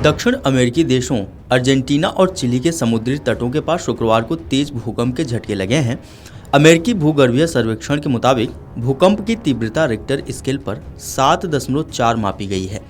दक्षिण अमेरिकी देशों अर्जेंटीना और चिली के समुद्री तटों के पास शुक्रवार को तेज भूकंप के झटके लगे हैं। अमेरिकी भूगर्भीय सर्वेक्षण के मुताबिक भूकंप की तीव्रता रिक्टर स्केल पर 7.4 मापी गई है।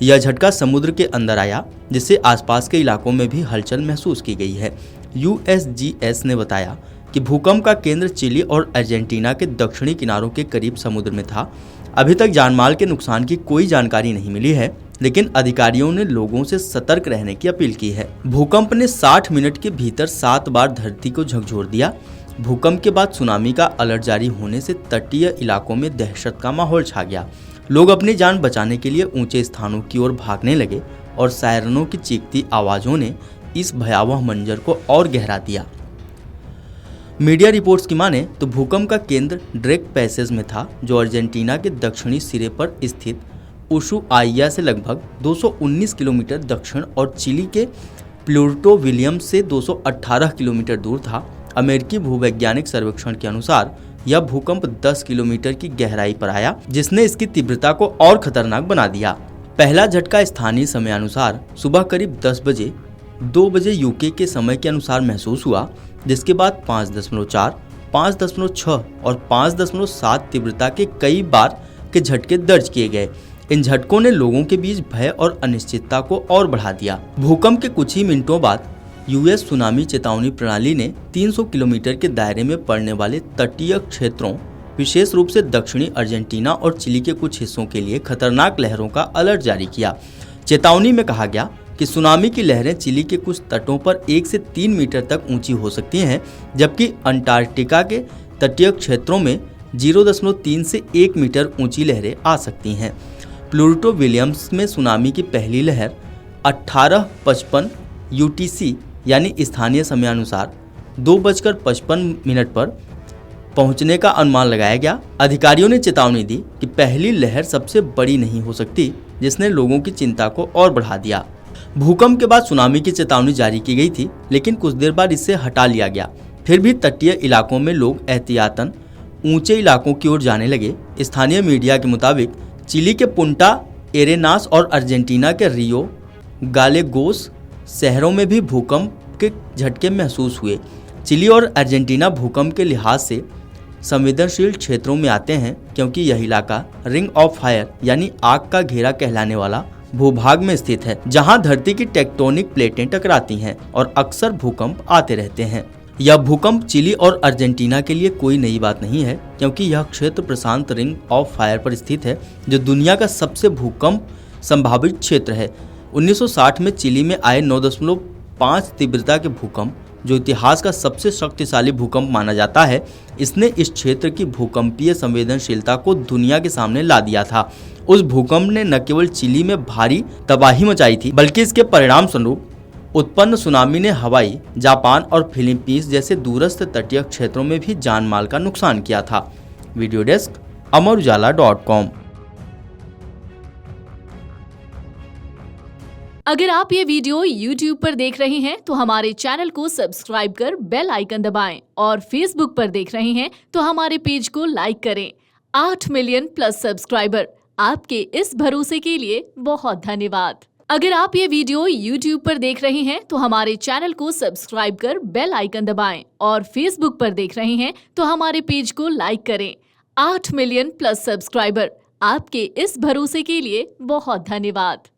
यह झटका समुद्र के अंदर आया, जिससे आसपास के इलाकों में भी हलचल महसूस की गई है। USGS ने बताया कि भूकंप का केंद्र चिली और अर्जेंटीना के दक्षिणी किनारों के करीब समुद्र में था। अभी तक जानमाल के नुकसान की कोई जानकारी नहीं मिली है, लेकिन अधिकारियों ने लोगों से सतर्क रहने की अपील की है। भूकंप ने 60 मिनट के भीतर 7 बार धरती को झकझोर दिया। भूकंप के बाद सुनामी का अलर्ट जारी होने से तटीय इलाकों में दहशत का माहौल छा गया। लोग अपनी जान बचाने के लिए ऊंचे स्थानों की ओर भागने लगे और सायरनों की चीखती आवाजों ने इस भयावह मंजर को और गहरा दिया। मीडिया रिपोर्ट्स की माने तो भूकंप का केंद्र ड्रेक पैसेज में था, जो अर्जेंटीना के दक्षिणी सिरे पर स्थित उशुआइया से लगभग 219 किलोमीटर दक्षिण और चिली के प्यूर्टो विलियम्स से 218 किलोमीटर दूर था। अमेरिकी भूवैज्ञानिक सर्वेक्षण के अनुसार यह भूकंप 10 किलोमीटर की गहराई पर आया, जिसने इसकी तीव्रता को और खतरनाक बना दिया। पहला झटका स्थानीय समय अनुसार सुबह करीब 10 बजे 2 बजे यूके के समय के अनुसार महसूस हुआ, जिसके बाद 5.4, 5.6 और 5.7 तीव्रता के कई बार के झटके दर्ज किए गए। इन झटकों ने लोगों के बीच भय और अनिश्चितता को और बढ़ा दिया। भूकंप के कुछ ही मिनटों बाद यूएस सुनामी चेतावनी प्रणाली ने 300 किलोमीटर के दायरे में पड़ने वाले तटीय क्षेत्रों, विशेष रूप से दक्षिणी अर्जेंटीना और चिली के कुछ हिस्सों के लिए खतरनाक लहरों का अलर्ट जारी किया। चेतावनी में कहा गया कि सुनामी की लहरें चिली के कुछ तटों पर 1 से 3 मीटर तक ऊंची हो सकती हैं, जबकि अंटार्कटिका के तटीय क्षेत्रों में 0.3 से 1 मीटर ऊंची लहरें आ सकती हैं। प्यूर्टो विलियम्स में सुनामी की पहली लहर 18:55 UTC यानी स्थानीय समयानुसार 2:55 पर पहुंचने का अनुमान लगाया गया। अधिकारियों ने चेतावनी दी कि पहली लहर सबसे बड़ी नहीं हो सकती, जिसने लोगों की चिंता को और बढ़ा दिया। भूकंप के बाद सुनामी की चेतावनी जारी की गई थी, लेकिन कुछ देर बाद इसे हटा लिया गया। फिर भी तटीय इलाकों में लोग एहतियातन ऊंचे इलाकों की ओर जाने लगे। स्थानीय मीडिया के मुताबिक चिली के पुंटा एरेनास और अर्जेंटीना के रियो गालेगोस शहरों में भी भूकंप के झटके महसूस हुए। चिली और अर्जेंटीना भूकंप के लिहाज से संवेदनशील क्षेत्रों में आते हैं, क्योंकि यह इलाका रिंग ऑफ फायर यानी आग का घेरा कहलाने वाला भूभाग में स्थित है, जहां धरती की टेक्टोनिक प्लेटें टकराती हैं और अक्सर भूकंप आते रहते हैं। यह भूकंप चिली और अर्जेंटीना के लिए कोई नई बात नहीं है, क्योंकि यह क्षेत्र प्रशांत रिंग ऑफ फायर पर स्थित है, जो दुनिया का सबसे भूकंप संभावित क्षेत्र है। 1960 में चिली में आए 9.5 तीव्रता के भूकंप, जो इतिहास का सबसे शक्तिशाली भूकंप माना जाता है, इसने इस क्षेत्र की भूकंपीय संवेदनशीलता को दुनिया के सामने ला दिया था। उस भूकंप ने न केवल चिली में भारी तबाही मचाई थी, बल्कि इसके परिणाम स्वरूप उत्पन्न सुनामी ने हवाई, जापान और फिलीपींस जैसे दूरस्थ तटीय क्षेत्रों में भी जान माल का नुकसान किया था। वीडियो डेस्क अमरउजाला.com। अगर आप ये वीडियो YouTube पर देख रहे हैं तो हमारे चैनल को सब्सक्राइब कर बेल आइकन दबाएं, और Facebook पर देख रहे हैं तो हमारे पेज को लाइक करें। 8 मिलियन प्लस सब्सक्राइबर, आपके इस भरोसे के लिए बहुत धन्यवाद। अगर आप ये वीडियो YouTube पर देख रहे हैं तो हमारे चैनल को सब्सक्राइब कर बेल आइकन दबाएं, और Facebook पर देख रहे हैं तो हमारे पेज को लाइक करें। 8 मिलियन प्लस सब्सक्राइबर, आपके इस भरोसे के लिए बहुत धन्यवाद।